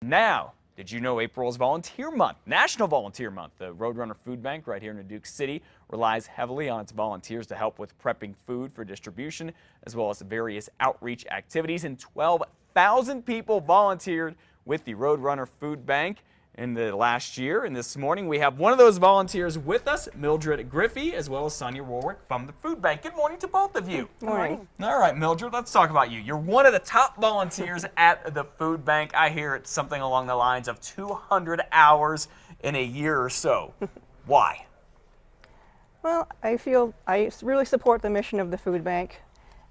Now, did you know April is Volunteer Month, National Volunteer Month? The Roadrunner Food Bank right here in Duke City relies heavily on its volunteers to help with prepping food for distribution, as well as various outreach activities. And 12,000 people volunteered with the Roadrunner Food Bank in the last year. And this morning we have one of those volunteers with us, Mildred Griffey, as well as Sonia Warwick from the Food Bank. Good morning to both of you. Good morning. All right, Mildred, let's talk about you. You're one of the top volunteers at the Food Bank. I hear it's something along the lines of 200 hours in a year or so. Why? Well, I feel I really support the mission of the food bank,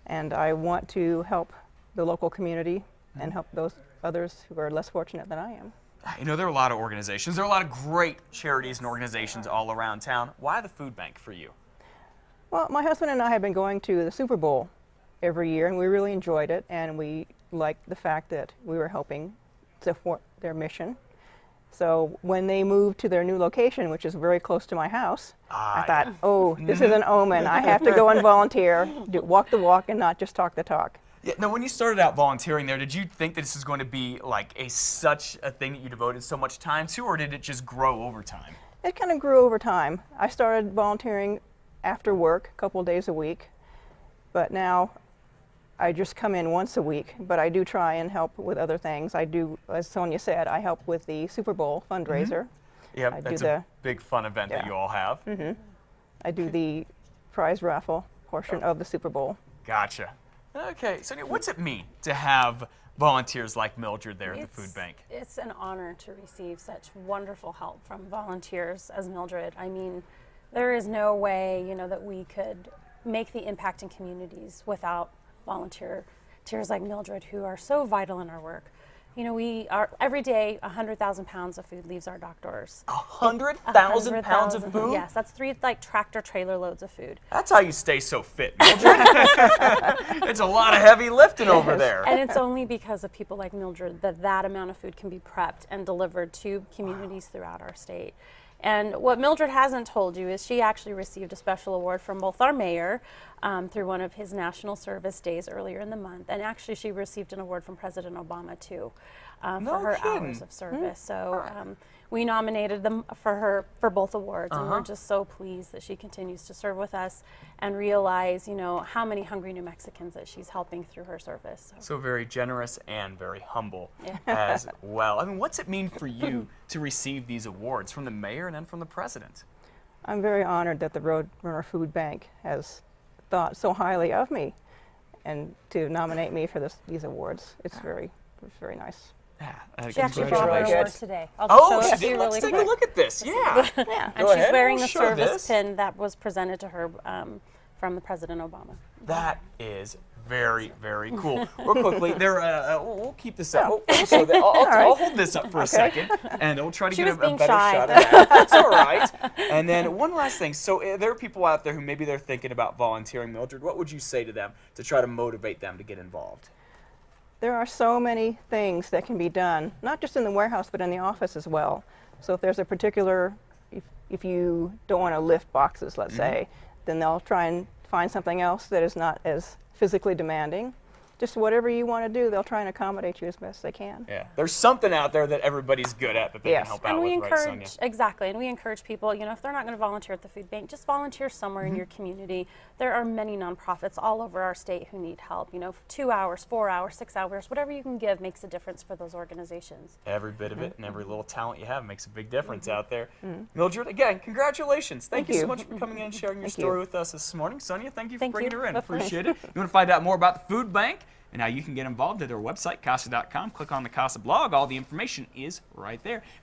and I want to help the local community and help those others who are less fortunate than I am. You know, there are a lot of organizations. There are a lot of great charities and organizations all around town. Why the food bank for you? Well, my husband and I have been going to the Super Bowl every year, and we really enjoyed it, and we liked the fact that we were helping support their mission. So when they moved to their new location, which is very close to my house, I thought, oh, this is an omen. I have to go and volunteer, walk the walk and not just talk the talk. Yeah, now, when you started out volunteering there, did you think that this was going to be like such a thing that you devoted so much time to, or did it just grow over time? It kind of grew over time. I started volunteering after work, a couple of days a week, but now I just come in once a week, but I do try and help with other things. I do, as Sonia said, I help with the Super Bowl fundraiser. Yeah, that's a big fun event that you all have. I do the prize raffle portion of the Super Bowl. Gotcha. Okay, Sonia, what's it mean to have volunteers like Mildred there at the food bank? It's an honor to receive such wonderful help from volunteers as Mildred. I mean, there is no way, that we could make the impact in communities without volunteers like Mildred, who are so vital in our work. We are every day 100,000 pounds of food leaves our dock doors. 100,000 pounds of food? Yes, that's 3 tractor trailer loads of food. That's how you stay so fit, Mildred. It's a lot of heavy lifting over there. And it's only because of people like Mildred that amount of food can be prepped and delivered to communities throughout our state. And what Mildred hasn't told you is she actually received a special award from both our mayor through one of his national service days earlier in the month, and actually she received an award from President Obama too for her hours of service. So we nominated them for both awards, and we're just so pleased that she continues to serve with us and realize, how many hungry New Mexicans that she's helping through her service. So very generous and very humble as well. I mean, what's it mean for you to receive these awards from the mayor and then from the president? I'm very honored that the Roadrunner Food Bank has thought so highly of me and to nominate me for these awards. It's very nice. Yeah, she actually brought her award today. She did. Let's take a look at this. Yeah. And she's wearing the service pin that was presented to her from the President Obama. That is very, very cool. Real quickly, we'll keep this up. I'll hold this up for a second, and we'll try to get a better shot of that. That's all right. And then one last thing. So there are people out there who maybe they're thinking about volunteering. Mildred, what would you say to them to try to motivate them to get involved? There are so many things that can be done, not just in the warehouse, but in the office as well. So if there's a particular, if you don't want to lift boxes, let's say, then they'll try and find something else that is not as physically demanding. Just whatever you want to do, they'll try and accommodate you as best they can. Yeah, there's something out there that everybody's good at that they can help out with, right, Sonia? Exactly, and we encourage people, if they're not going to volunteer at the food bank, just volunteer somewhere in your community. There are many nonprofits all over our state who need help. 2 hours, 4 hours, 6 hours, whatever you can give makes a difference for those organizations. Every bit of it and every little talent you have makes a big difference out there. Mildred, again, congratulations. Thank you so much for coming in and sharing your story with us this morning. Sonia, thank you for bringing her in. Appreciate it. You want to find out more about the food bank and how you can get involved at their website, casa.com. Click on the CASA blog. All the information is right there.